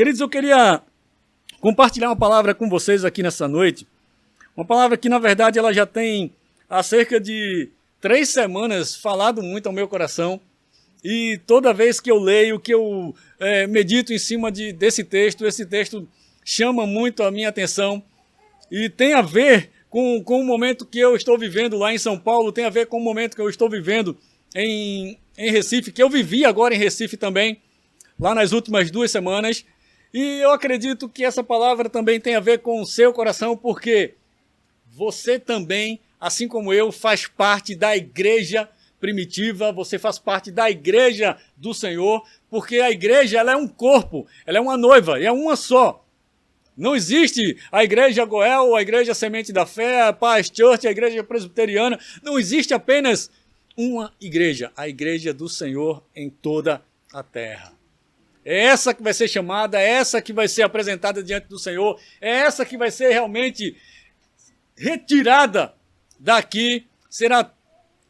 Queridos, eu queria compartilhar uma palavra com vocês aqui nessa noite. Uma palavra que, na verdade, ela já tem há cerca de 3 semanas falado muito ao meu coração. E toda vez que eu leio, que eu medito em cima desse texto, esse texto chama muito a minha atenção. E tem a ver com o momento que eu estou vivendo lá em São Paulo, tem a ver com o momento que eu estou vivendo em Recife, que eu vivi agora em Recife também, lá nas últimas 2 semanas. E eu acredito que essa palavra também tem a ver com o seu coração, porque você também, assim como eu, faz parte da igreja primitiva, você faz parte da igreja do Senhor, porque a igreja ela é um corpo, ela é uma noiva, é uma só. Não existe a igreja Goel, a igreja Semente da Fé, a Paz Church, a igreja presbiteriana. Não existe apenas uma igreja, a igreja do Senhor em toda a terra. É essa que vai ser chamada, é essa que vai ser apresentada diante do Senhor, é essa que vai ser realmente retirada daqui, será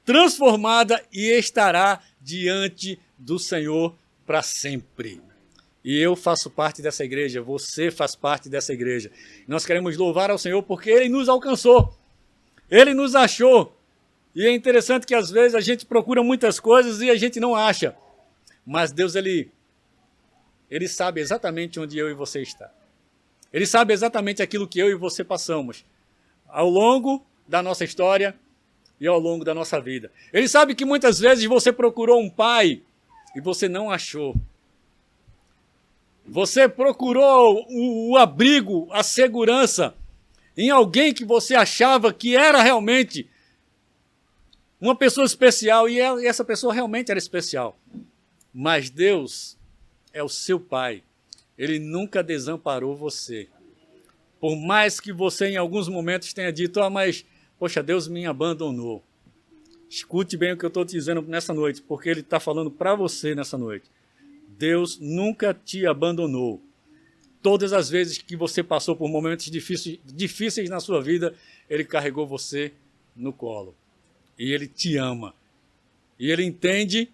transformada e estará diante do Senhor para sempre. E eu faço parte dessa igreja, você faz parte dessa igreja. Nós queremos louvar ao Senhor porque Ele nos alcançou, Ele nos achou. E é interessante que às vezes a gente procura muitas coisas e a gente não acha. Mas Deus, Ele sabe exatamente onde eu e você está. Ele sabe exatamente aquilo que eu e você passamos ao longo da nossa história e ao longo da nossa vida. Ele sabe que muitas vezes você procurou um pai e você não achou. Você procurou o abrigo, a segurança em alguém que você achava que era realmente uma pessoa especial e essa pessoa realmente era especial. Mas Deus é o seu pai. Ele nunca desamparou você. Por mais que você em alguns momentos tenha dito, mas poxa, Deus me abandonou. Escute bem o que eu estou te dizendo nessa noite, porque Ele está falando para você nessa noite. Deus nunca te abandonou. Todas as vezes que você passou por momentos difíceis na sua vida, Ele carregou você no colo. E Ele te ama. E Ele entende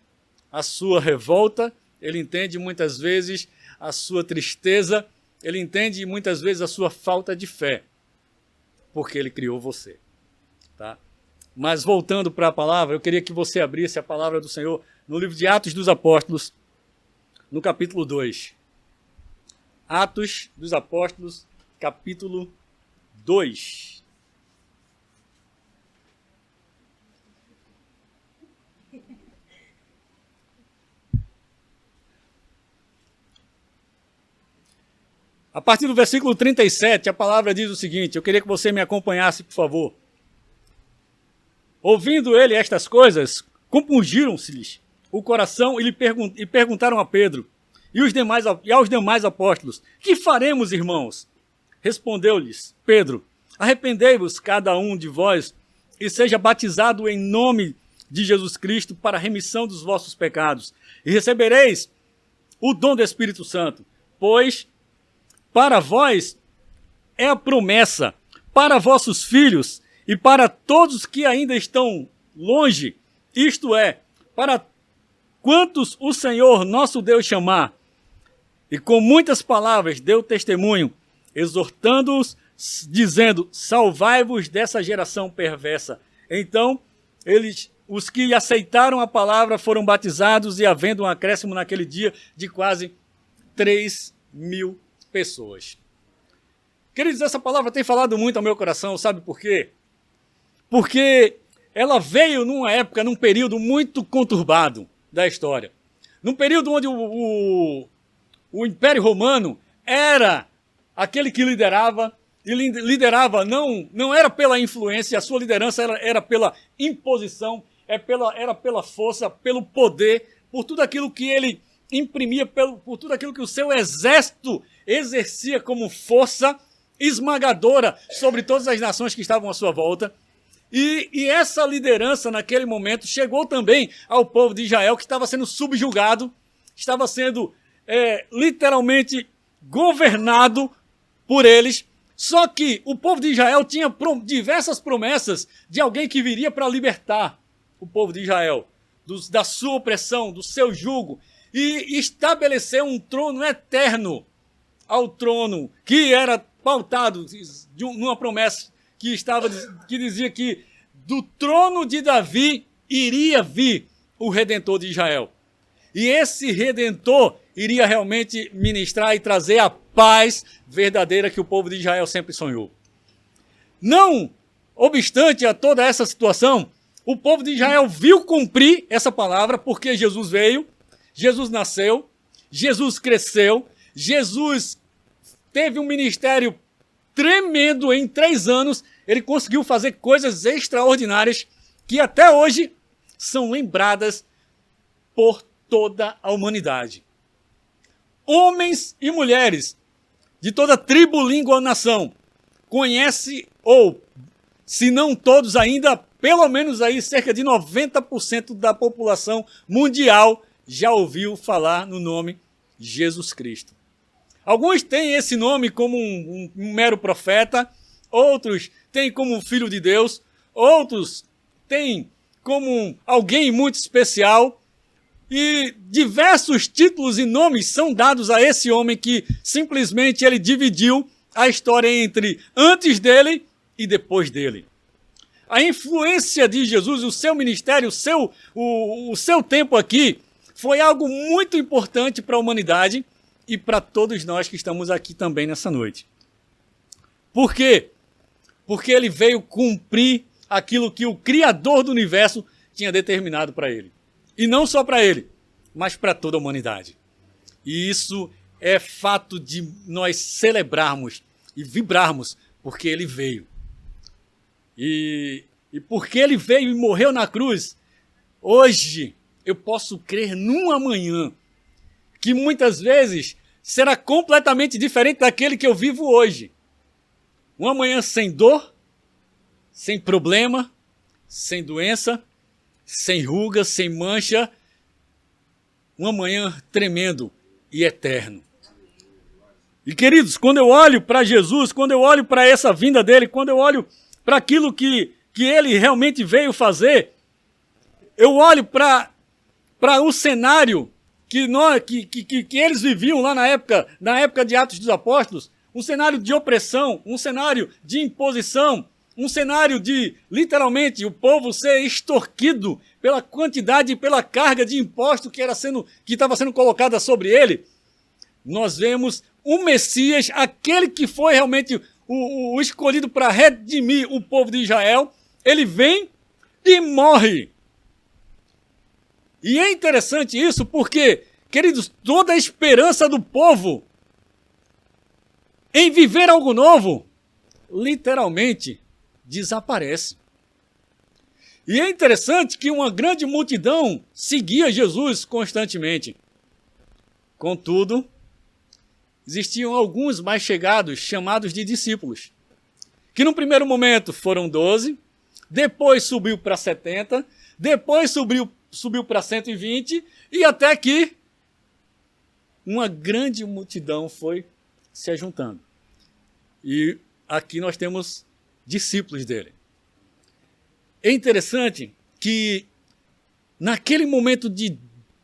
a sua revolta, Ele entende muitas vezes a sua tristeza, Ele entende muitas vezes a sua falta de fé, porque Ele criou você. Tá? Mas voltando para a palavra, eu queria que você abrisse a palavra do Senhor no livro de Atos dos Apóstolos, no capítulo 2. Atos dos Apóstolos, capítulo 2. A partir do versículo 37, a palavra diz o seguinte, eu queria que você me acompanhasse, por favor. Ouvindo ele estas coisas, compungiram-se-lhes o coração e perguntaram a Pedro e aos demais apóstolos, que faremos, irmãos? Respondeu-lhes Pedro, arrependei-vos cada um de vós e seja batizado em nome de Jesus Cristo para a remissão dos vossos pecados e recebereis o dom do Espírito Santo, pois para vós é a promessa, para vossos filhos e para todos que ainda estão longe, isto é, para quantos o Senhor nosso Deus chamar. E com muitas palavras deu testemunho, exortando-os, dizendo, salvai-vos dessa geração perversa. Então, os que aceitaram a palavra foram batizados e havendo um acréscimo naquele dia de quase 3.000 pessoas. Queridos, essa palavra tem falado muito ao meu coração, sabe por quê? Porque ela veio numa época, num período muito conturbado da história. Num período onde o Império Romano era aquele que liderava, e liderava não era pela influência, a sua liderança era pela imposição, era pela força, pelo poder, por tudo aquilo que ele imprimia, por tudo aquilo que o seu exército exercia como força esmagadora sobre todas as nações que estavam à sua volta. E essa liderança naquele momento chegou também ao povo de Israel, que estava sendo subjugado, estava sendo literalmente governado por eles. Só que o povo de Israel tinha diversas promessas de alguém que viria para libertar o povo de Israel da sua opressão, do seu jugo, e estabelecer um trono eterno ao trono, que era pautado numa promessa que dizia que do trono de Davi iria vir o Redentor de Israel. E esse Redentor iria realmente ministrar e trazer a paz verdadeira que o povo de Israel sempre sonhou. Não obstante a toda essa situação, o povo de Israel viu cumprir essa palavra, porque Jesus veio, Jesus nasceu, Jesus cresceu, Jesus teve um ministério tremendo em 3 anos, ele conseguiu fazer coisas extraordinárias que até hoje são lembradas por toda a humanidade. Homens e mulheres de toda tribo, língua ou nação conhecem, ou se não todos ainda, pelo menos aí cerca de 90% da população mundial já ouviu falar no nome Jesus Cristo. Alguns têm esse nome como um mero profeta, outros têm como filho de Deus, outros têm como alguém muito especial, e diversos títulos e nomes são dados a esse homem que simplesmente ele dividiu a história entre antes dele e depois dele. A influência de Jesus, o seu ministério, o seu tempo aqui, foi algo muito importante para a humanidade e para todos nós que estamos aqui também nessa noite. Por quê? Porque ele veio cumprir aquilo que o Criador do universo tinha determinado para ele. E não só para ele, mas para toda a humanidade. E isso é fato de nós celebrarmos e vibrarmos, porque ele veio. E porque ele veio e morreu na cruz, hoje eu posso crer num amanhã que muitas vezes será completamente diferente daquele que eu vivo hoje. Um amanhã sem dor, sem problema, sem doença, sem ruga, sem mancha. Um amanhã tremendo e eterno. E queridos, quando eu olho para Jesus, quando eu olho para essa vinda dele, quando eu olho para aquilo que ele realmente veio fazer, eu olho para o cenário que eles viviam lá na época de Atos dos Apóstolos, um cenário de opressão, um cenário de imposição, um cenário de, literalmente, o povo ser extorquido pela quantidade e pela carga de imposto que estava sendo colocada sobre ele. Nós vemos o Messias, aquele que foi realmente o escolhido para redimir o povo de Israel, ele vem e morre. E é interessante isso porque, queridos, toda a esperança do povo em viver algo novo, literalmente, desaparece. E é interessante que uma grande multidão seguia Jesus constantemente. Contudo, existiam alguns mais chegados, chamados de discípulos, que no primeiro momento foram 12, depois subiu para 70, depois subiu para 120, e até que uma grande multidão foi se ajuntando. E aqui nós temos discípulos dele. É interessante que naquele momento de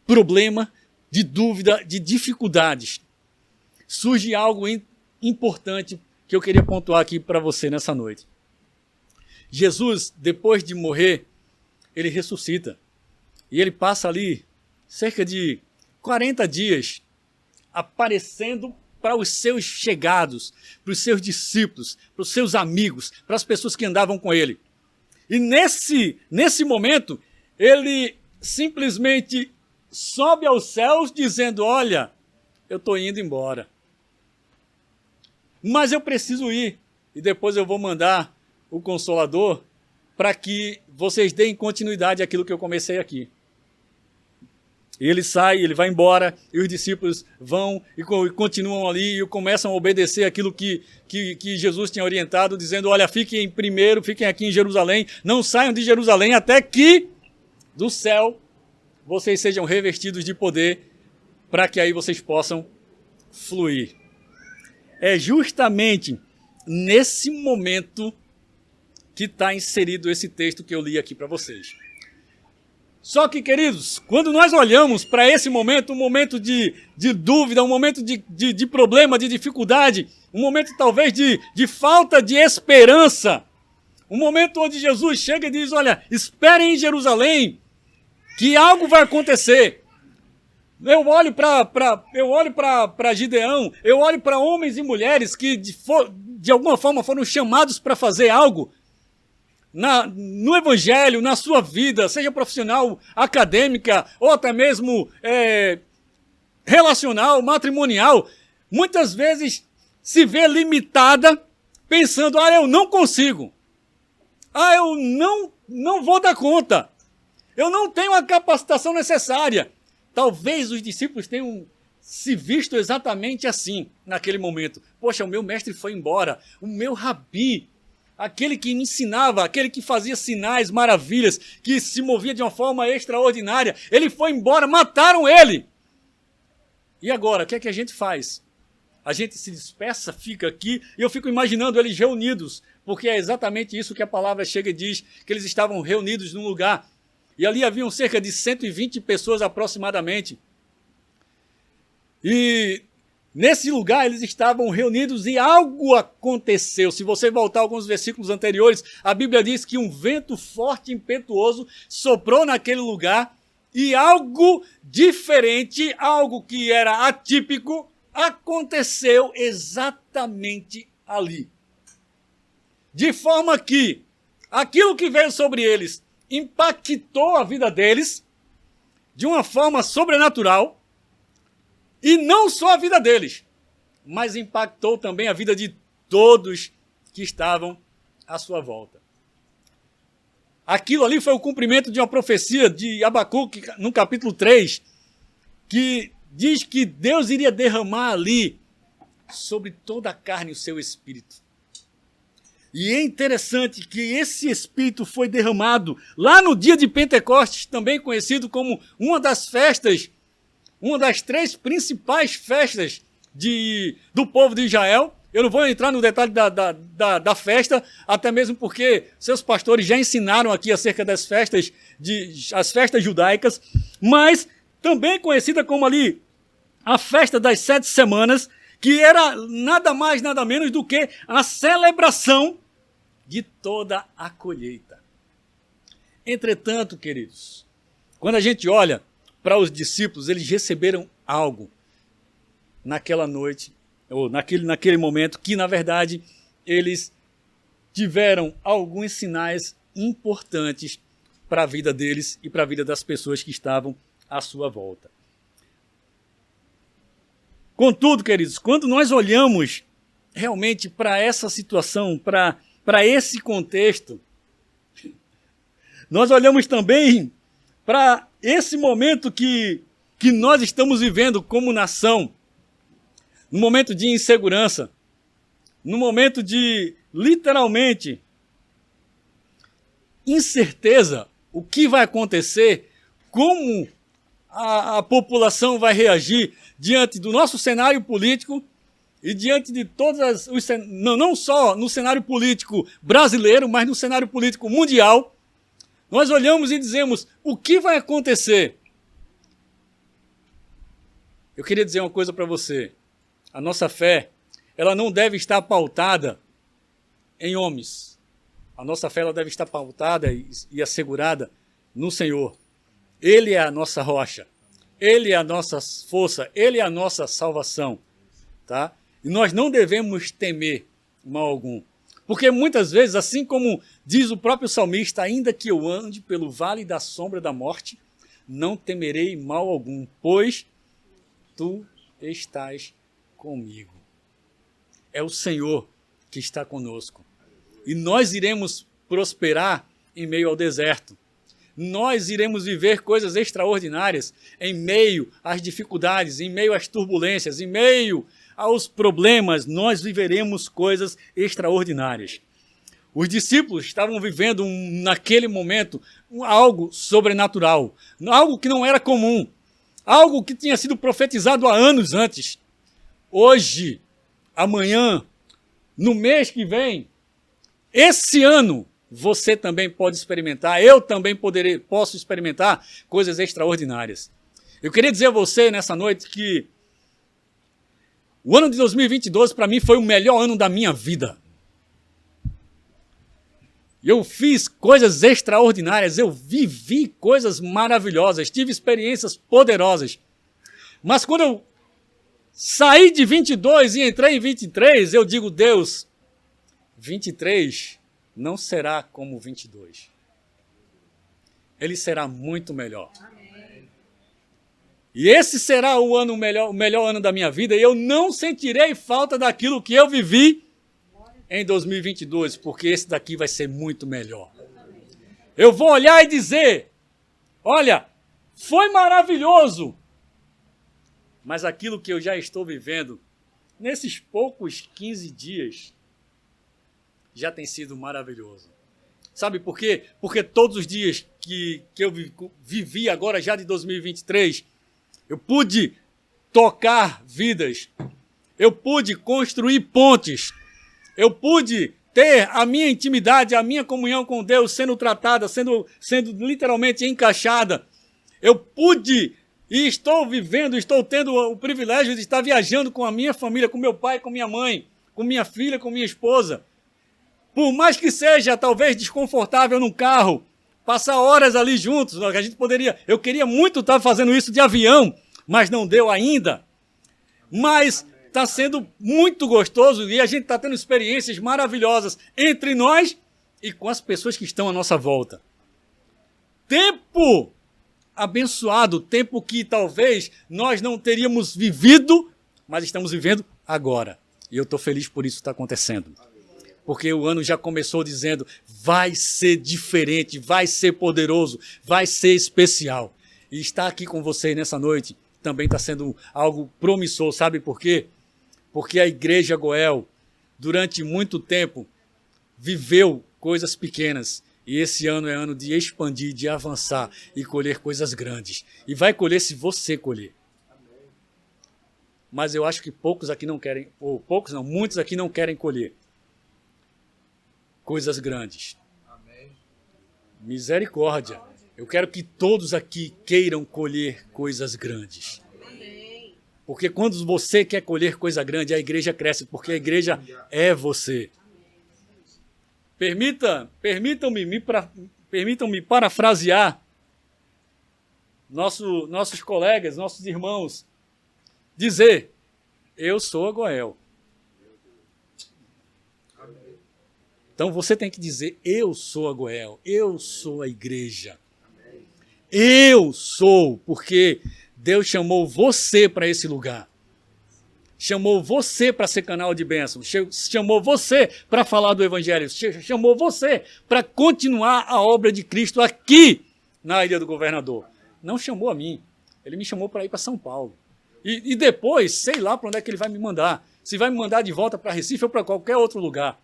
problema, de dúvida, de dificuldades, surge algo importante que eu queria pontuar aqui para você nessa noite. Jesus, depois de morrer, ele ressuscita. E ele passa ali cerca de 40 dias aparecendo para os seus chegados, para os seus discípulos, para os seus amigos, para as pessoas que andavam com ele. E nesse momento, ele simplesmente sobe aos céus dizendo, olha, eu estou indo embora. Mas eu preciso ir. E depois eu vou mandar o Consolador para que vocês deem continuidade àquilo que eu comecei aqui. E ele sai, ele vai embora, e os discípulos vão e continuam ali e começam a obedecer aquilo que Jesus tinha orientado, dizendo, olha, fiquem aqui em Jerusalém, não saiam de Jerusalém até que do céu vocês sejam revestidos de poder, para que aí vocês possam fluir. É justamente nesse momento que está inserido esse texto que eu li aqui para vocês. Só que, queridos, quando nós olhamos para esse momento, um momento de dúvida, um momento de problema, de dificuldade, um momento talvez de falta de esperança, um momento onde Jesus chega e diz, olha, esperem em Jerusalém, que algo vai acontecer. Eu olho para Gideão, eu olho para homens e mulheres que de alguma forma foram chamados para fazer algo no evangelho, na sua vida, seja profissional, acadêmica, ou até mesmo relacional, matrimonial, muitas vezes se vê limitada pensando, eu não consigo, eu não vou dar conta, eu não tenho a capacitação necessária. Talvez os discípulos tenham se visto exatamente assim naquele momento. Poxa, o meu mestre foi embora, o meu rabi, aquele que me ensinava, aquele que fazia sinais, maravilhas, que se movia de uma forma extraordinária, ele foi embora, mataram ele. E agora, o que é que a gente faz? A gente se dispersa, fica aqui, e eu fico imaginando eles reunidos, porque é exatamente isso que a palavra chega e diz, que eles estavam reunidos num lugar, e ali haviam cerca de 120 pessoas aproximadamente. E nesse lugar eles estavam reunidos e algo aconteceu. Se você voltar alguns versículos anteriores, a Bíblia diz que um vento forte e impetuoso soprou naquele lugar e algo diferente, algo que era atípico, aconteceu exatamente ali. De forma que aquilo que veio sobre eles impactou a vida deles de uma forma sobrenatural. E não só a vida deles, mas impactou também a vida de todos que estavam à sua volta. Aquilo ali foi o cumprimento de uma profecia de Abacuque, no capítulo 3, que diz que Deus iria derramar ali sobre toda a carne o seu espírito. E é interessante que esse espírito foi derramado lá no dia de Pentecostes, também conhecido como uma das festas, uma das 3 principais festas do povo de Israel. Eu não vou entrar no detalhe da festa, até mesmo porque seus pastores já ensinaram aqui acerca das festas, as festas judaicas, mas também conhecida como ali a festa das 7 semanas, que era nada mais, nada menos do que a celebração de toda a colheita. Entretanto, queridos, quando a gente olha para os discípulos, eles receberam algo naquela noite, ou naquele momento, que na verdade eles tiveram alguns sinais importantes para a vida deles e para a vida das pessoas que estavam à sua volta. Contudo, queridos, quando nós olhamos realmente para essa situação, para esse contexto, nós olhamos também para esse momento que nós estamos vivendo como nação, no momento de insegurança, no momento de, literalmente, incerteza, o que vai acontecer, como a população vai reagir diante do nosso cenário político e diante de todas não só no cenário político brasileiro, mas no cenário político mundial. Nós olhamos e dizemos, o que vai acontecer? Eu queria dizer uma coisa para você. A nossa fé, ela não deve estar pautada em homens. A nossa fé ela deve estar pautada e assegurada no Senhor. Ele é a nossa rocha. Ele é a nossa força. Ele é a nossa salvação. Tá? E nós não devemos temer mal algum. Porque muitas vezes, assim como diz o próprio salmista, ainda que eu ande pelo vale da sombra da morte, não temerei mal algum, pois tu estás comigo. É o Senhor que está conosco. E nós iremos prosperar em meio ao deserto. Nós iremos viver coisas extraordinárias em meio às dificuldades, em meio às turbulências, em meio aos problemas, nós viveremos coisas extraordinárias. Os discípulos estavam vivendo naquele momento algo sobrenatural, algo que não era comum, algo que tinha sido profetizado há anos antes. Hoje, amanhã, no mês que vem, esse ano, você também pode experimentar, eu também posso experimentar coisas extraordinárias. Eu queria dizer a você nessa noite que o ano de 2022 para mim foi o melhor ano da minha vida. Eu fiz coisas extraordinárias, eu vivi coisas maravilhosas, tive experiências poderosas. Mas quando eu saí de 22 e entrei em 23, eu digo, Deus, 23 não será como 22. Ele será muito melhor. E esse será o melhor ano da minha vida, e eu não sentirei falta daquilo que eu vivi em 2022, porque esse daqui vai ser muito melhor. Eu vou olhar e dizer, olha, foi maravilhoso, mas aquilo que eu já estou vivendo, nesses poucos 15 dias, já tem sido maravilhoso. Sabe por quê? Porque todos os dias que eu vivi agora, já de 2023, eu pude tocar vidas, eu pude construir pontes, eu pude ter a minha intimidade, a minha comunhão com Deus sendo tratada, sendo literalmente encaixada. Eu pude e estou vivendo, estou tendo o privilégio de estar viajando com a minha família, com meu pai, com minha mãe, com minha filha, com minha esposa. Por mais que seja talvez desconfortável num carro, passar horas ali juntos, a gente poderia, eu queria muito estar fazendo isso de avião, mas não deu ainda. Mas está sendo muito gostoso e a gente está tendo experiências maravilhosas entre nós e com as pessoas que estão à nossa volta. Tempo abençoado, tempo que talvez nós não teríamos vivido, mas estamos vivendo agora. E eu estou feliz por isso estar acontecendo. Porque o ano já começou dizendo, vai ser diferente, vai ser poderoso, vai ser especial. E estar aqui com você nessa noite também está sendo algo promissor, sabe por quê? Porque a Igreja Goel, durante muito tempo, viveu coisas pequenas. E esse ano é ano de expandir, de avançar e colher coisas grandes. E vai colher se você colher. Mas eu acho que poucos aqui não querem, ou poucos não, muitos aqui não querem colher coisas grandes. Amém. Misericórdia. Eu quero que todos aqui queiram colher coisas grandes. Amém. Porque quando você quer colher coisa grande, a igreja cresce, porque a igreja é você. Permitam-me parafrasear nossos colegas, nossos irmãos, dizer, eu sou a Goel. Então você tem que dizer, eu sou a Goel, eu sou a igreja. Eu sou, porque Deus chamou você para esse lugar. Chamou você para ser canal de bênção. Chamou você para falar do Evangelho. Chamou você para continuar a obra de Cristo aqui na Ilha do Governador. Não chamou a mim. Ele me chamou para ir para São Paulo. E depois, sei lá para onde é que ele vai me mandar. Se vai me mandar de volta para Recife ou para qualquer outro lugar.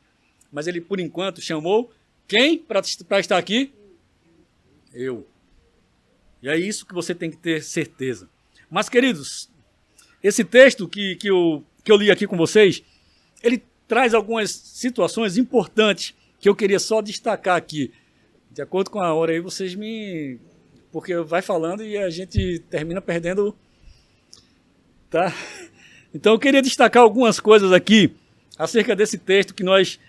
Mas ele, por enquanto, chamou quem para estar aqui? Eu. E é isso que você tem que ter certeza. Mas, queridos, esse texto que eu li aqui com vocês, ele traz algumas situações importantes que eu queria só destacar aqui. De acordo com a hora aí, vocês me... Porque vai falando e a gente termina perdendo... Tá? Então, eu queria destacar algumas coisas aqui acerca desse texto que nós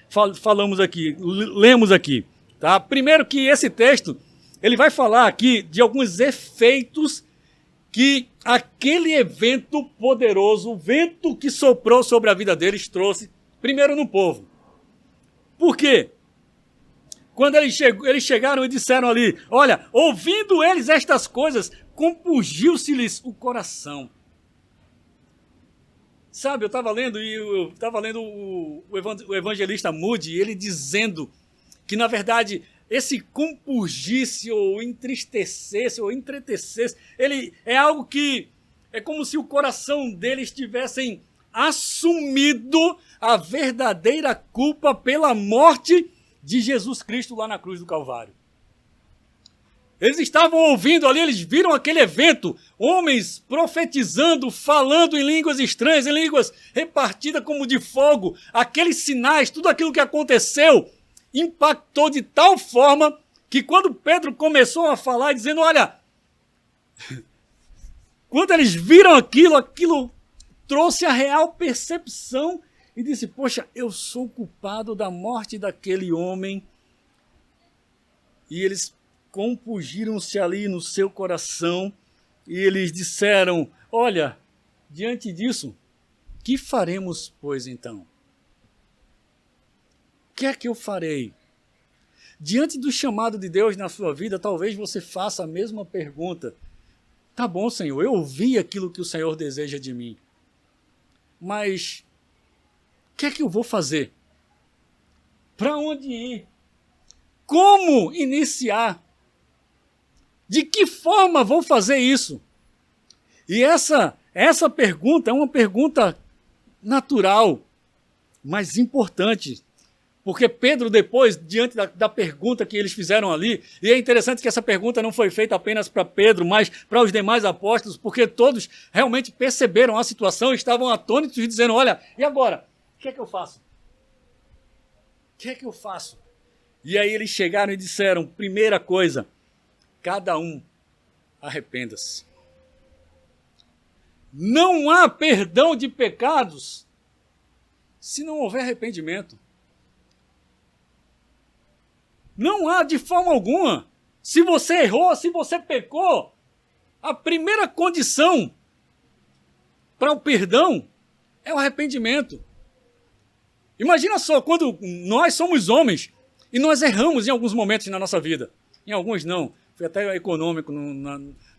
falamos aqui, lemos aqui. Tá? Primeiro que esse texto, ele vai falar aqui de alguns efeitos que aquele evento poderoso, o vento que soprou sobre a vida deles, trouxe, primeiro no povo. Por quê? Quando eles chegaram e disseram ali, olha, ouvindo eles estas coisas, compungiu-se-lhes o coração. Sabe, eu estava lendo o evangelista Moody, ele dizendo que, na verdade, esse compungir-se ou entristecer-se ou entretecer-se, ele é algo que é como se o coração deles tivessem assumido a verdadeira culpa pela morte de Jesus Cristo lá na cruz do Calvário. Eles estavam ouvindo ali, eles viram aquele evento, homens profetizando, falando em línguas estranhas, em línguas repartidas como de fogo, aqueles sinais, tudo aquilo que aconteceu. impactou de tal forma que quando Pedro começou a falar, dizendo, olha, quando eles viram aquilo trouxe a real percepção e disse, poxa, eu sou culpado da morte daquele homem. E eles compungiram-se ali no seu coração e eles disseram, olha, diante disso, que faremos, pois, então? O que é que eu farei? Diante do chamado de Deus na sua vida, talvez você faça a mesma pergunta. Tá bom, Senhor, eu ouvi aquilo que o Senhor deseja de mim. Mas o que é que eu vou fazer? Para onde ir? Como iniciar? De que forma vou fazer isso? E essa pergunta é uma pergunta natural, mas importante. Porque Pedro, depois, diante da pergunta que eles fizeram ali, e é interessante que essa pergunta não foi feita apenas para Pedro, mas para os demais apóstolos, porque todos realmente perceberam a situação e estavam atônitos e dizendo, olha, e agora? O que é que eu faço? O que é que eu faço? E aí eles chegaram e disseram, primeira coisa, cada um arrependa-se. Não há perdão de pecados se não houver arrependimento. Não há de forma alguma. Se você errou, se você pecou, a primeira condição para o perdão é o arrependimento. Imagina só, quando nós somos homens e nós erramos em alguns momentos na nossa vida. Em alguns não. Foi até econômico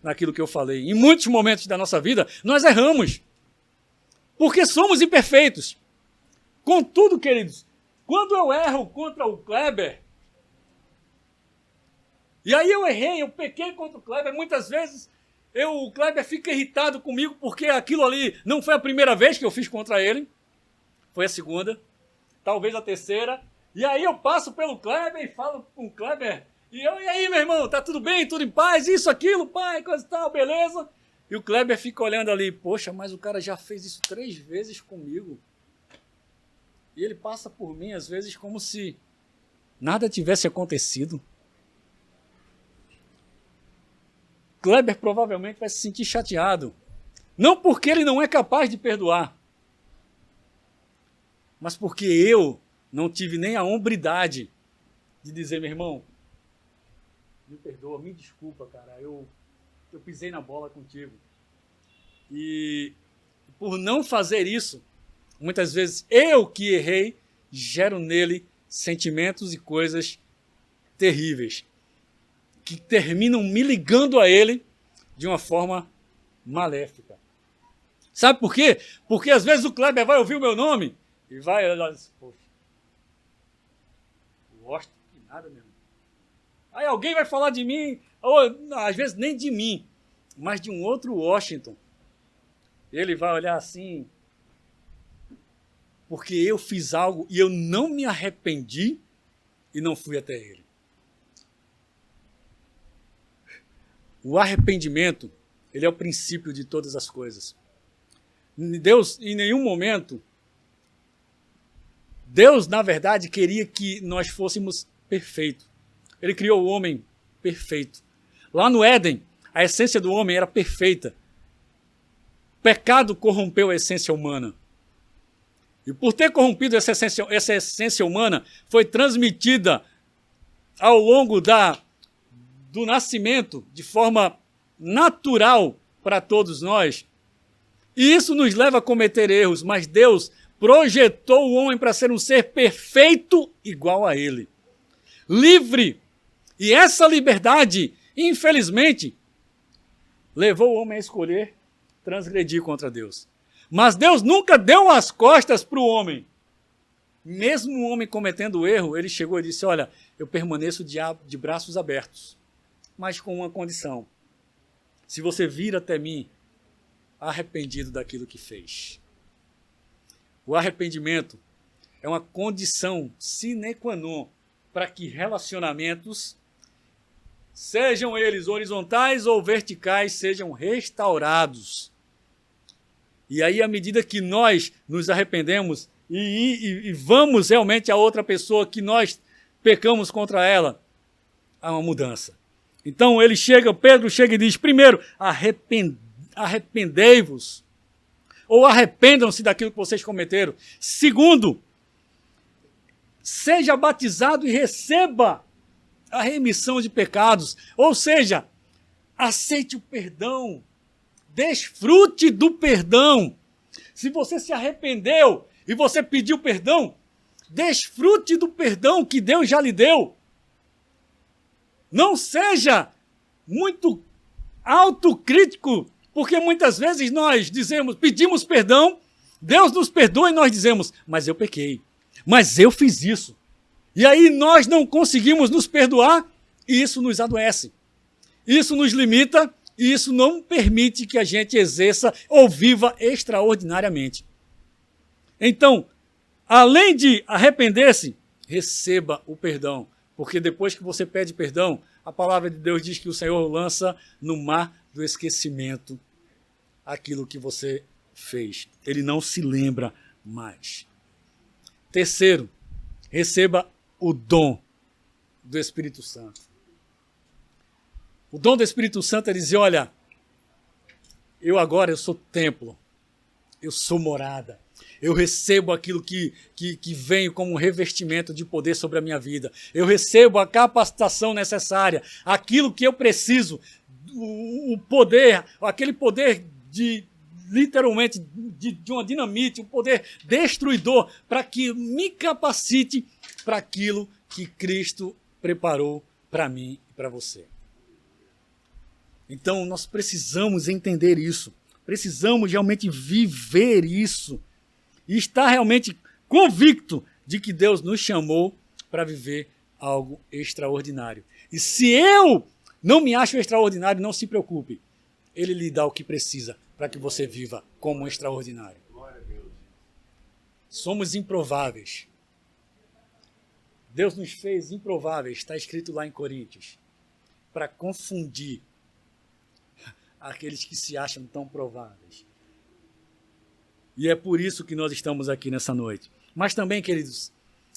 naquilo que eu falei. Em muitos momentos da nossa vida, nós erramos. Porque somos imperfeitos. Contudo, queridos, quando eu erro contra o Kleber, e aí eu errei, eu pequei contra o Kleber, muitas vezes o Kleber fica irritado comigo porque aquilo ali não foi a primeira vez que eu fiz contra ele, foi a segunda, talvez a terceira, e aí eu passo pelo Kleber e falo com o Kleber, e aí, meu irmão, tá tudo bem, tudo em paz, isso, aquilo, pai, coisa e tal, beleza? E o Kleber fica olhando ali, poxa, mas o cara já fez isso 3 vezes comigo. E ele passa por mim, às vezes, como se nada tivesse acontecido. Kleber provavelmente vai se sentir chateado. Não porque ele não é capaz de perdoar, mas porque eu não tive nem a hombridade de dizer, meu irmão, me perdoa, me desculpa, cara, eu pisei na bola contigo. E por não fazer isso, muitas vezes eu que errei, gero nele sentimentos e coisas terríveis, que terminam me ligando a ele de uma forma maléfica. Sabe por quê? Porque às vezes o Kleber vai ouvir o meu nome e vai olhar assim, poxa, gosto de nada mesmo. Aí alguém vai falar de mim, ou às vezes nem de mim, mas de um outro Washington. Ele vai olhar assim, porque eu fiz algo e eu não me arrependi e não fui até ele. O arrependimento, ele é o princípio de todas as coisas. Deus, em nenhum momento, Deus, na verdade, queria que nós fôssemos perfeitos. Ele criou o homem perfeito. Lá no Éden, a essência do homem era perfeita. O pecado corrompeu a essência humana. E por ter corrompido essa essência humana, foi transmitida ao longo do nascimento, de forma natural para todos nós. E isso nos leva a cometer erros, mas Deus projetou o homem para ser um ser perfeito igual a ele. Livre. E essa liberdade, infelizmente, levou o homem a escolher transgredir contra Deus. Mas Deus nunca deu as costas para o homem. Mesmo o homem cometendo erro, ele chegou e disse, olha, eu permaneço de braços abertos, mas com uma condição. Se você vir até mim arrependido daquilo que fez. O arrependimento é uma condição sine qua non para que relacionamentos, sejam eles horizontais ou verticais, sejam restaurados. E aí, à medida que nós nos arrependemos e vamos realmente a outra pessoa que nós pecamos contra ela, há uma mudança. Então Pedro chega e diz, primeiro, arrependei-vos, ou arrependam-se daquilo que vocês cometeram. Segundo, seja batizado e receba a remissão de pecados, ou seja, aceite o perdão, desfrute do perdão. Se você se arrependeu e você pediu perdão, desfrute do perdão que Deus já lhe deu. Não seja muito autocrítico, porque muitas vezes nós pedimos perdão, Deus nos perdoa e nós dizemos, mas eu pequei, mas eu fiz isso. E aí nós não conseguimos nos perdoar e isso nos adoece. Isso nos limita e isso não permite que a gente exerça ou viva extraordinariamente. Então, além de arrepender-se, receba o perdão. Porque depois que você pede perdão, a palavra de Deus diz que o Senhor lança no mar do esquecimento aquilo que você fez. Ele não se lembra mais. Terceiro, receba o dom do Espírito Santo. O dom do Espírito Santo é dizer, olha, eu sou templo, eu sou morada. Eu recebo aquilo que vem como um revestimento de poder sobre a minha vida. Eu recebo a capacitação necessária, aquilo que eu preciso, o poder, aquele poder literalmente, de uma dinamite, um poder destruidor, para que me capacite para aquilo que Cristo preparou para mim e para você. Então, nós precisamos entender isso. Precisamos realmente viver isso. E estar realmente convicto de que Deus nos chamou para viver algo extraordinário. E se eu não me acho extraordinário, não se preocupe. Ele lhe dá o que precisa para que você viva como um extraordinário. Somos improváveis. Deus nos fez improváveis, está escrito lá em Coríntios, para confundir aqueles que se acham tão prováveis. E é por isso que nós estamos aqui nessa noite. Mas também, queridos,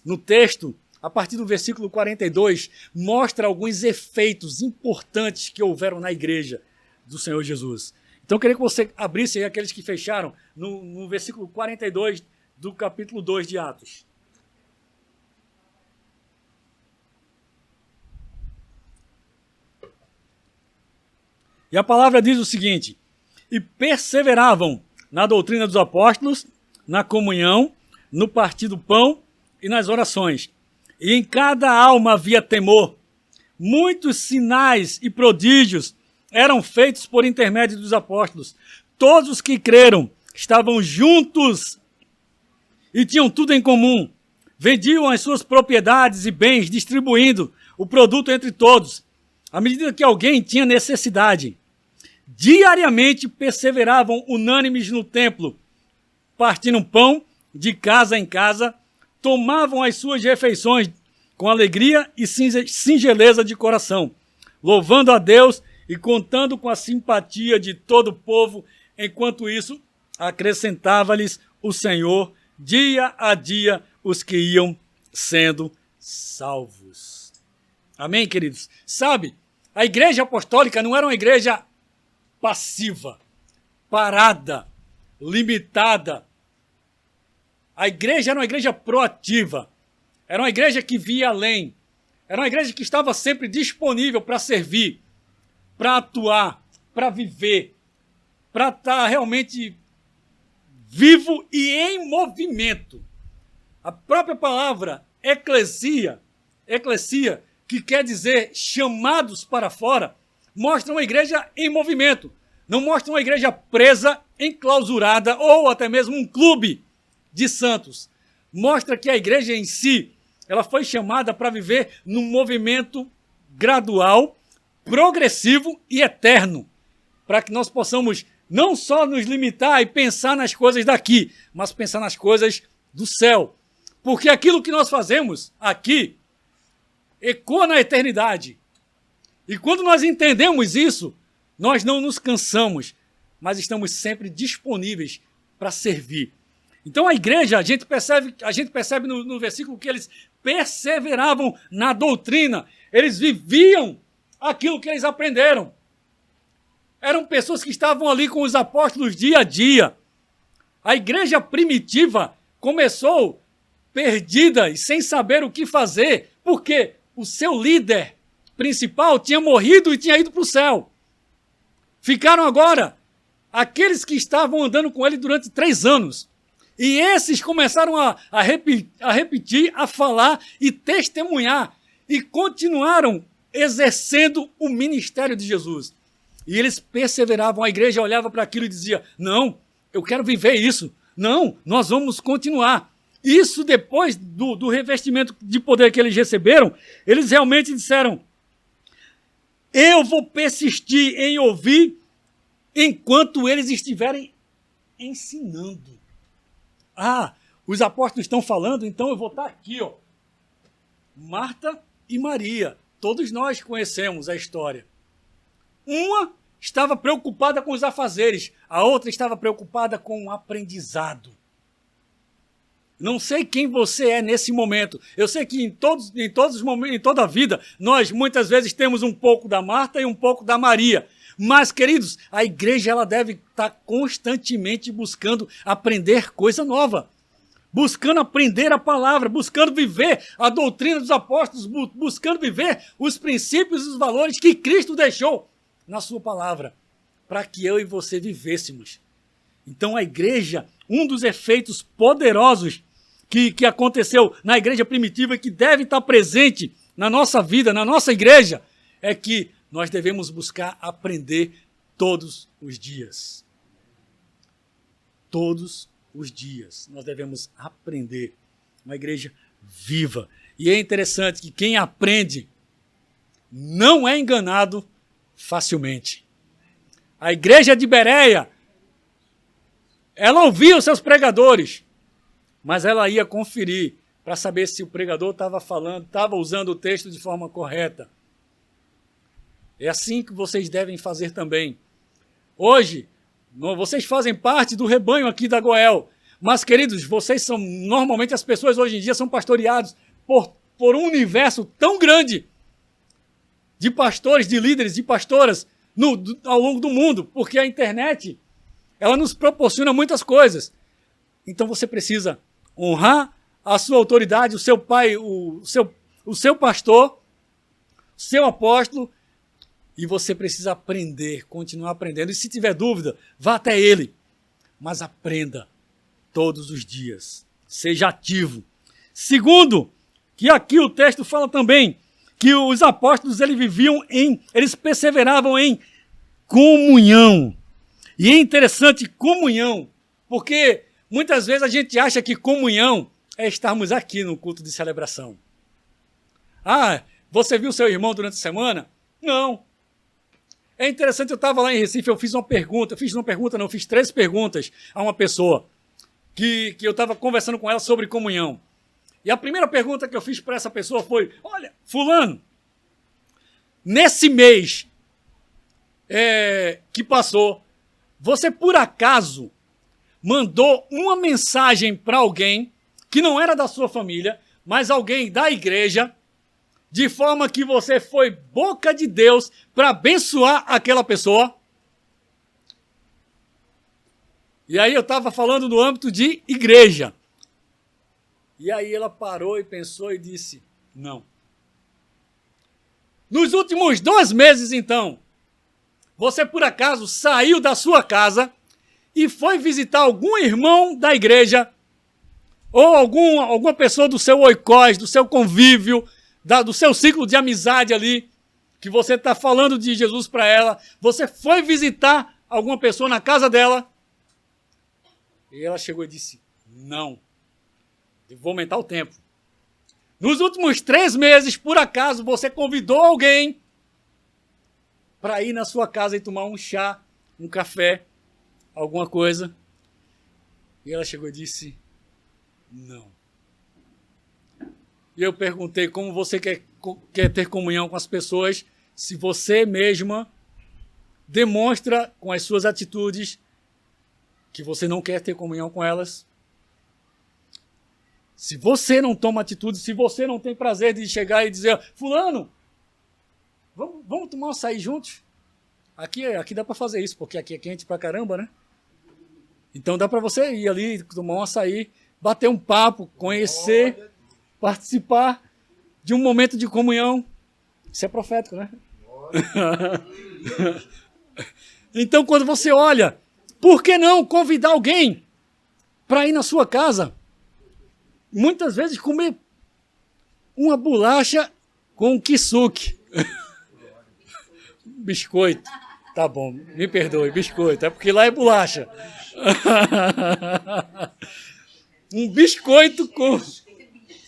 no texto, a partir do versículo 42, mostra alguns efeitos importantes que houveram na igreja do Senhor Jesus. Então, eu queria que você abrisse aí aqueles que fecharam no versículo 42 do capítulo 2 de Atos. E a palavra diz o seguinte: e perseveravam na doutrina dos apóstolos, na comunhão, no partir do pão e nas orações. E em cada alma havia temor. Muitos sinais e prodígios eram feitos por intermédio dos apóstolos. Todos os que creram estavam juntos e tinham tudo em comum. Vendiam as suas propriedades e bens, distribuindo o produto entre todos, à medida que alguém tinha necessidade. Diariamente perseveravam unânimes no templo, partindo pão de casa em casa, tomavam as suas refeições com alegria e singeleza de coração, louvando a Deus e contando com a simpatia de todo o povo. Enquanto isso, acrescentava-lhes o Senhor dia a dia os que iam sendo salvos. Amém, queridos? Sabe, a igreja apostólica não era uma igreja passiva, parada, limitada. A igreja era uma igreja proativa. Era uma igreja que via além. Era uma igreja que estava sempre disponível para servir, para atuar, para viver, para estar realmente vivo e em movimento. A própria palavra eclesia, que quer dizer chamados para fora, mostra uma igreja em movimento. Não mostra uma igreja presa, enclausurada ou até mesmo um clube de santos. Mostra que a igreja em si, ela foi chamada para viver num movimento gradual, progressivo e eterno, para que nós possamos não só nos limitar e pensar nas coisas daqui, mas pensar nas coisas do céu. Porque aquilo que nós fazemos aqui ecoa na eternidade. E quando nós entendemos isso, nós não nos cansamos, mas estamos sempre disponíveis para servir. Então a igreja, a gente percebe no versículo que eles perseveravam na doutrina, eles viviam aquilo que eles aprenderam. Eram pessoas que estavam ali com os apóstolos dia a dia. A igreja primitiva começou perdida e sem saber o que fazer, porque o seu líder principal tinha morrido e tinha ido para o céu. Ficaram agora aqueles que estavam andando com ele durante 3 anos. E esses começaram a repetir, a falar e testemunhar. E continuaram exercendo o ministério de Jesus. E eles perseveravam, a igreja olhava para aquilo e dizia, não, eu quero viver isso. Não, nós vamos continuar. Isso depois do revestimento de poder que eles receberam, eles realmente disseram, eu vou persistir em ouvir enquanto eles estiverem ensinando. Ah, os apóstolos estão falando, então eu vou estar aqui, ó. Marta e Maria, todos nós conhecemos a história. Uma estava preocupada com os afazeres, a outra estava preocupada com o aprendizado. Não sei quem você é nesse momento. Eu sei que em todos os momentos, em toda a vida, nós muitas vezes temos um pouco da Marta e um pouco da Maria. Mas, queridos, a igreja ela deve estar constantemente buscando aprender coisa nova. Buscando aprender a palavra, buscando viver a doutrina dos apóstolos, buscando viver os princípios e os valores que Cristo deixou na sua palavra, para que eu e você vivêssemos. Então a igreja, um dos efeitos poderosos que aconteceu na igreja primitiva e que deve estar presente na nossa vida, na nossa igreja, é que nós devemos buscar aprender todos os dias. Todos os dias nós devemos aprender. Uma igreja viva. E é interessante que quem aprende não é enganado facilmente. A igreja de Bereia, ela ouvia os seus pregadores, mas ela ia conferir para saber se o pregador estava usando o texto de forma correta. É assim que vocês devem fazer também. Hoje, vocês fazem parte do rebanho aqui da Goel, mas, queridos, normalmente as pessoas hoje em dia são pastoreados por um universo tão grande de pastores, de líderes, de pastoras ao longo do mundo, porque a internet, ela nos proporciona muitas coisas. Então você precisa honrar a sua autoridade, o seu pai, o seu pastor, o seu apóstolo, e você precisa aprender, continuar aprendendo. E se tiver dúvida, vá até ele. Mas aprenda todos os dias. Seja ativo. Segundo, que aqui o texto fala também, que os apóstolos eles perseveravam em comunhão. E é interessante comunhão, porque muitas vezes a gente acha que comunhão é estarmos aqui no culto de celebração. Ah, você viu seu irmão durante a semana? Não. É interessante, eu estava lá em Recife, eu fiz 3 perguntas a uma pessoa que eu estava conversando com ela sobre comunhão. E a primeira pergunta que eu fiz para essa pessoa foi, olha, fulano, nesse mês que passou, você por acaso mandou uma mensagem para alguém que não era da sua família, mas alguém da igreja, de forma que você foi boca de Deus para abençoar aquela pessoa? E aí eu estava falando no âmbito de igreja. E aí ela parou e pensou e disse, não. Nos últimos 2 meses, então, você por acaso saiu da sua casa e foi visitar algum irmão da igreja ou alguma pessoa do seu oikós, do seu convívio, do seu ciclo de amizade ali, que você está falando de Jesus para ela, você foi visitar alguma pessoa na casa dela? E ela chegou e disse, não. Eu vou aumentar o tempo. Nos últimos 3 meses, por acaso, você convidou alguém para ir na sua casa e tomar um chá, um café, alguma coisa? E ela chegou e disse, não. E eu perguntei como você quer ter comunhão com as pessoas se você mesma demonstra com as suas atitudes que você não quer ter comunhão com elas. Se você não toma atitude, se você não tem prazer de chegar e dizer, fulano, vamos tomar um açaí juntos? Aqui dá para fazer isso, porque aqui é quente pra caramba, né? Então dá para você ir ali, tomar um açaí, bater um papo, conhecer, participar de um momento de comunhão. Isso é profético, né? Então, quando você olha, por que não convidar alguém para ir na sua casa? Muitas vezes comer uma bolacha com kisuke. Biscoito. Tá bom, me perdoe, biscoito. É porque lá é bolacha. Um biscoito com...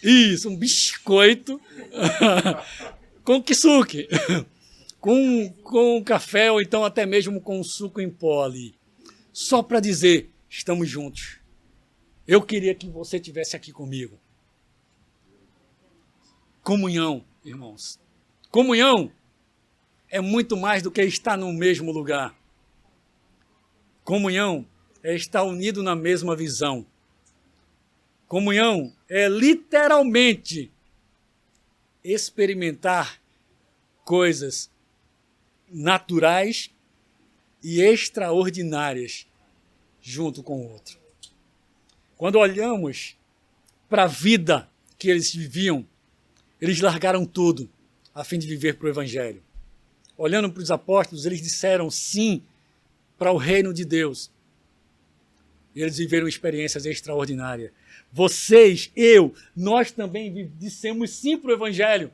Isso, um biscoito com kisuke. Com café ou então até mesmo com suco em pó ali. Só para dizer, estamos juntos. Eu queria que você estivesse aqui comigo. Comunhão, irmãos. Comunhão é muito mais do que estar no mesmo lugar. Comunhão é estar unido na mesma visão. Comunhão é literalmente experimentar coisas naturais e extraordinárias junto com o outro. Quando olhamos para a vida que eles viviam, eles largaram tudo a fim de viver para o Evangelho. Olhando para os apóstolos, eles disseram sim para o reino de Deus. E eles viveram experiências extraordinárias. Vocês, nós também dissemos sim para o Evangelho.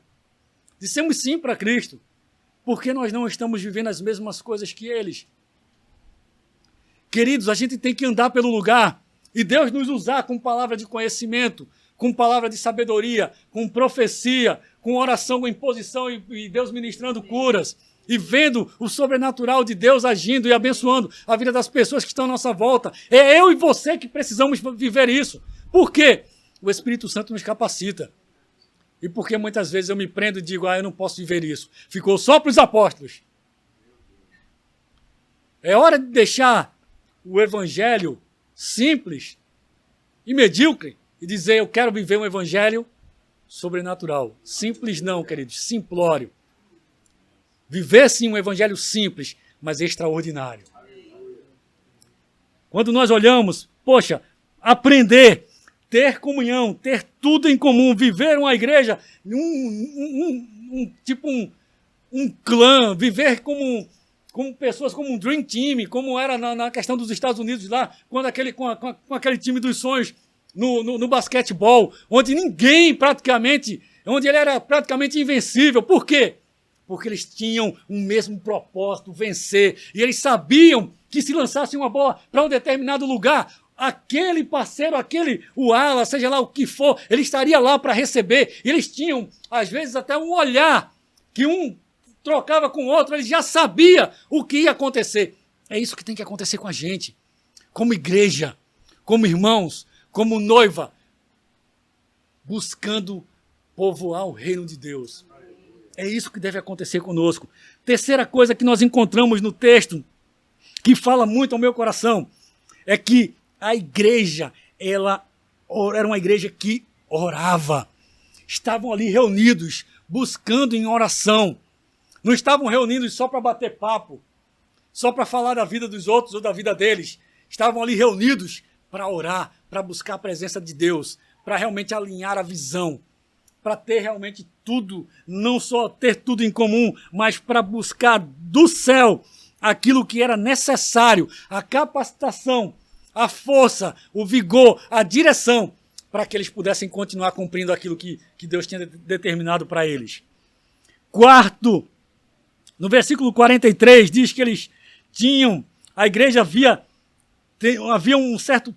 Dissemos sim para Cristo. Porque nós não estamos vivendo as mesmas coisas que eles. Queridos, a gente tem que andar pelo lugar e Deus nos usar com palavra de conhecimento, com palavra de sabedoria, com profecia, com oração, com imposição e Deus ministrando curas e vendo o sobrenatural de Deus agindo e abençoando a vida das pessoas que estão à nossa volta. É eu e você que precisamos viver isso. Por quê? O Espírito Santo nos capacita. E porque muitas vezes eu me prendo e digo, eu não posso viver isso. Ficou só para os apóstolos. É hora de deixar o evangelho simples e medíocre e dizer, eu quero viver um evangelho sobrenatural. Simples não, queridos, simplório. Viver sim um evangelho simples, mas extraordinário. Quando nós olhamos, poxa, aprender, ter comunhão, ter tudo em comum, viver uma igreja, um clã, viver como pessoas, como um dream team, como era na questão dos Estados Unidos lá, quando com aquele time dos sonhos no basquetebol, onde onde ele era praticamente invencível. Por quê? Porque eles tinham um mesmo propósito, vencer, e eles sabiam que se lançassem uma bola para um determinado lugar, aquele parceiro, o ala, seja lá o que for, ele estaria lá para receber. E eles tinham, às vezes, até um olhar que um trocava com o outro, ele já sabia o que ia acontecer. É isso que tem que acontecer com a gente, como igreja, como irmãos, como noiva, buscando povoar o reino de Deus. É isso que deve acontecer conosco. Terceira coisa que nós encontramos no texto, que fala muito ao meu coração, é que a igreja, ela era uma igreja que orava. Estavam ali reunidos, buscando em oração. Não estavam reunidos só para bater papo, só para falar da vida dos outros ou da vida deles. Estavam ali reunidos para orar, para buscar a presença de Deus, para realmente alinhar a visão, para ter realmente tudo, não só ter tudo em comum, mas para buscar do céu aquilo que era necessário, a capacitação, a força, o vigor, a direção, para que eles pudessem continuar cumprindo aquilo que Deus tinha determinado para eles. Quarto, no versículo 43, diz que eles tinham, a igreja havia um certo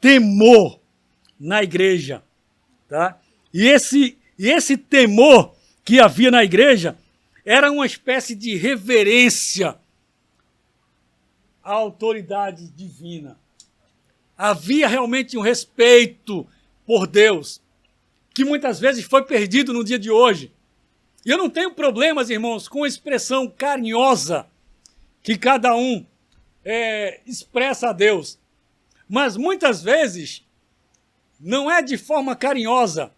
temor na igreja, tá? E esse temor que havia na igreja era uma espécie de reverência à autoridade divina. Havia realmente um respeito por Deus, que muitas vezes foi perdido no dia de hoje. E eu não tenho problemas, irmãos, com a expressão carinhosa que cada um expressa a Deus. Mas muitas vezes Não é de forma carinhosa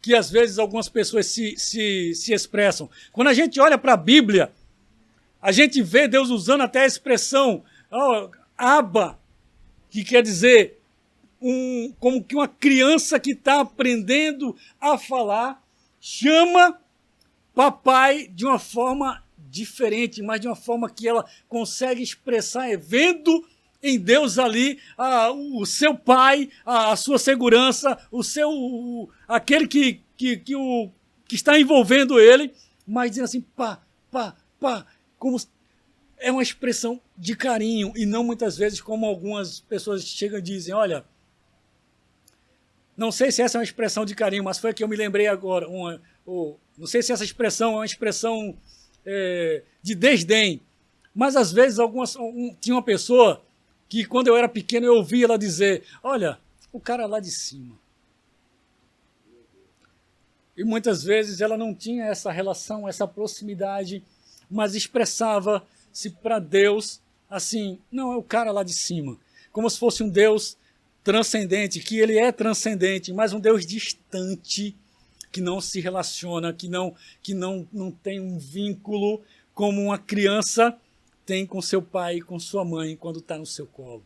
que às vezes algumas pessoas se expressam. Quando a gente olha para a Bíblia, a gente vê Deus usando até a expressão Abba, que quer dizer como que uma criança que está aprendendo a falar, chama papai de uma forma diferente, mas de uma forma que ela consegue expressar, vendo em Deus ali o seu pai, a sua segurança, aquele que está envolvendo ele, mas dizendo assim, pá, como é uma expressão de carinho, e não muitas vezes como algumas pessoas chegam e dizem, olha, não sei se essa é uma expressão de carinho, mas foi a que eu me lembrei agora, não sei se essa expressão é uma expressão de desdém, mas às vezes tinha uma pessoa que quando eu era pequeno eu ouvia ela dizer, olha, o cara lá de cima. E muitas vezes ela não tinha essa relação, essa proximidade, mas expressava-se para Deus assim, não, é o cara lá de cima. Como se fosse um Deus transcendente, que ele é transcendente, mas um Deus distante, que não se relaciona, que não tem um vínculo como uma criança tem com seu pai e com sua mãe quando está no seu colo.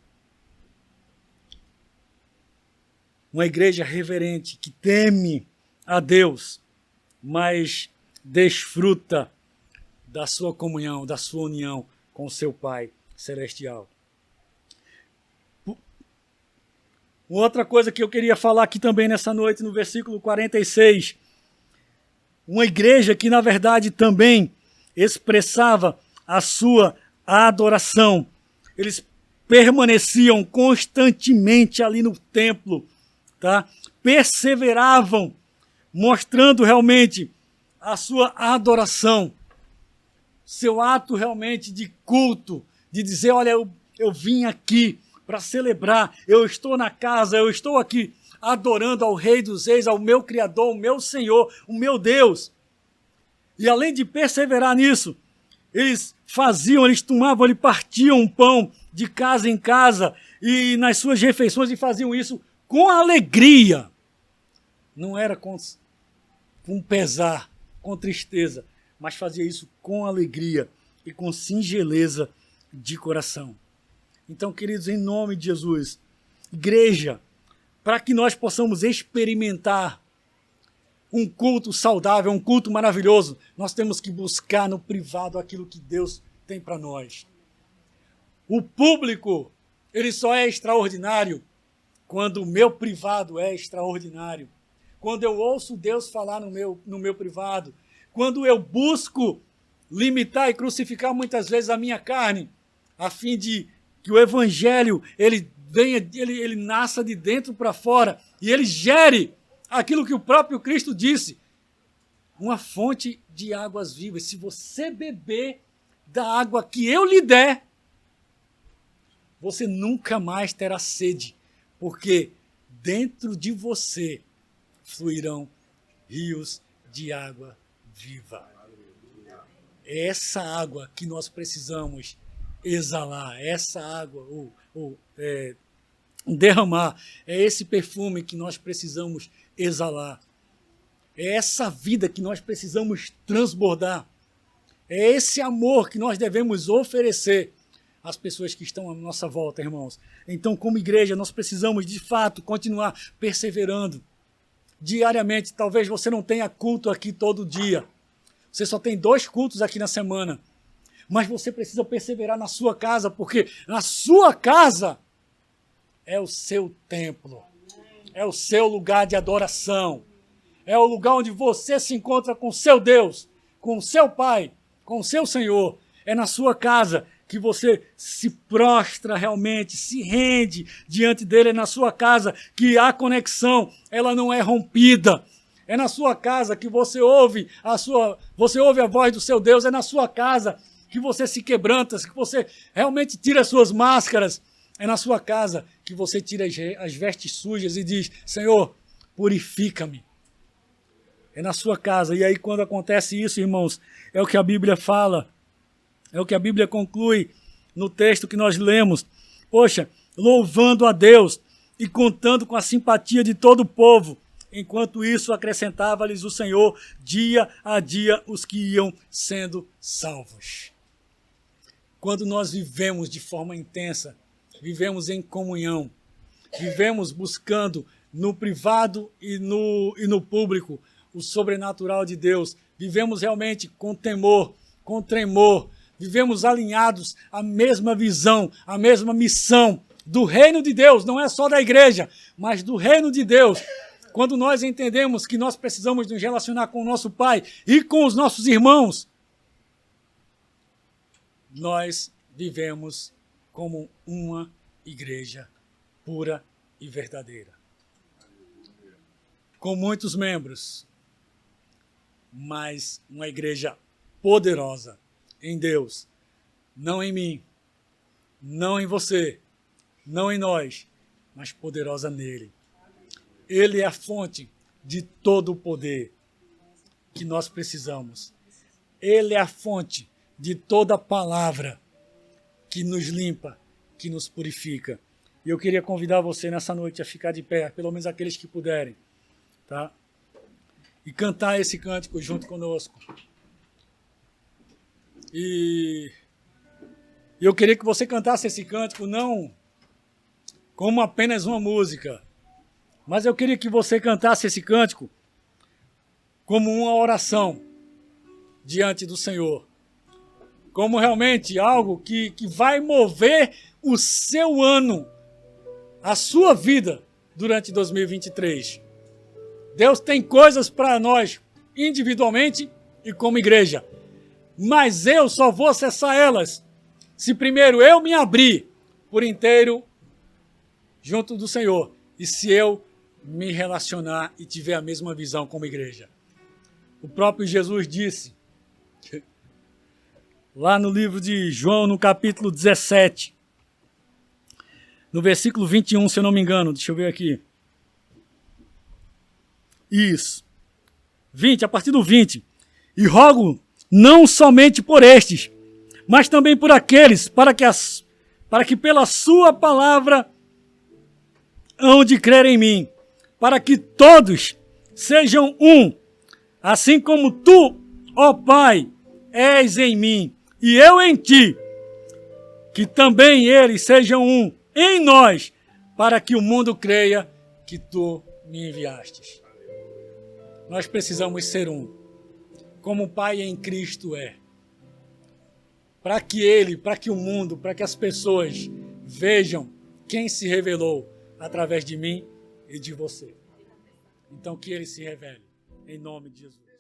Uma igreja reverente que teme a Deus, mas desfruta da sua comunhão, da sua união com o seu Pai celestial. Outra coisa que eu queria falar aqui também nessa noite, no versículo 46, uma igreja que na verdade também expressava a sua adoração. Eles permaneciam constantemente ali no templo, tá? Perseveravam, mostrando realmente a sua adoração, seu ato realmente de culto, de dizer, olha, eu vim aqui para celebrar, eu estou na casa, eu estou aqui adorando ao Rei dos Reis, ao meu Criador, o meu Senhor, o meu Deus. E além de perseverar nisso, eles tomavam, eles partiam um pão de casa em casa e nas suas refeições e faziam isso com alegria. Não era com pesar, com tristeza, mas fazia isso com alegria e com singeleza de coração. Então, queridos, em nome de Jesus, igreja, para que nós possamos experimentar um culto saudável, um culto maravilhoso, nós temos que buscar no privado aquilo que Deus tem para nós. O público, ele só é extraordinário quando o meu privado é extraordinário. Quando eu ouço Deus falar no meu privado, quando eu busco limitar e crucificar muitas vezes a minha carne, a fim de que o evangelho ele nasça de dentro para fora e ele gere aquilo que o próprio Cristo disse, uma fonte de águas vivas. Se você beber da água que eu lhe der, você nunca mais terá sede, porque dentro de você fluirão rios de água viva. É essa água que nós precisamos exalar, essa água, derramar, é esse perfume que nós precisamos exalar, é essa vida que nós precisamos transbordar, é esse amor que nós devemos oferecer às pessoas que estão à nossa volta, irmãos. Então, como igreja, nós precisamos, de fato, continuar perseverando diariamente. Talvez você não tenha culto aqui todo dia, você só tem 2 cultos aqui na semana, mas você precisa perseverar na sua casa, porque na sua casa é o seu templo, é o seu lugar de adoração, é o lugar onde você se encontra com o seu Deus, com o seu Pai, com o seu Senhor. É na sua casa que você se prostra realmente, se rende diante dele. É na sua casa que a conexão ela não é rompida. É na sua casa que você ouve a voz do seu Deus. É na sua casa que você se quebranta, que você realmente tira as suas máscaras. É na sua casa que você tira as vestes sujas e diz, Senhor, purifica-me. É na sua casa. E aí quando acontece isso, irmãos, é o que a Bíblia fala, é o que a Bíblia conclui no texto que nós lemos. Poxa, louvando a Deus e contando com a simpatia de todo o povo. Enquanto isso, acrescentava-lhes o Senhor, dia a dia, os que iam sendo salvos. Quando nós vivemos de forma intensa, vivemos em comunhão, vivemos buscando no privado e no público o sobrenatural de Deus, vivemos realmente com temor, com tremor, vivemos alinhados à mesma visão, à mesma missão do reino de Deus, não é só da igreja, mas do reino de Deus. Quando nós entendemos que nós precisamos nos relacionar com o nosso Pai e com os nossos irmãos, nós vivemos como uma igreja pura e verdadeira. Com muitos membros, mas uma igreja poderosa em Deus, não em mim, não em você, não em nós, mas poderosa nele. Ele é a fonte de todo o poder que nós precisamos. Ele é a fonte de toda a palavra que nos limpa, que nos purifica. E eu queria convidar você nessa noite a ficar de pé, pelo menos aqueles que puderem, tá? E cantar esse cântico junto conosco. E eu queria que você cantasse esse cântico não como apenas uma música, mas eu queria que você cantasse esse cântico como uma oração diante do Senhor. Como realmente algo que vai mover o seu ano, a sua vida durante 2023. Deus tem coisas para nós individualmente e como igreja. Mas eu só vou acessar elas se primeiro eu me abrir por inteiro junto do Senhor. E se eu me relacionar e tiver a mesma visão como igreja. O próprio Jesus disse, lá no livro de João, no capítulo 17, no versículo 21, se eu não me engano, deixa eu ver aqui. Isso. 20, a partir do 20. E rogo não somente por estes, mas também por aqueles, para que pela sua palavra hão de crer em mim, para que todos sejam um, assim como tu, ó Pai, és em mim, e eu em ti, que também eles sejam um em nós, para que o mundo creia que tu me enviastes. Nós precisamos ser um, como o Pai em Cristo é, para que o mundo, para que as pessoas vejam quem se revelou através de mim e de você. Então que ele se revele, em nome de Jesus.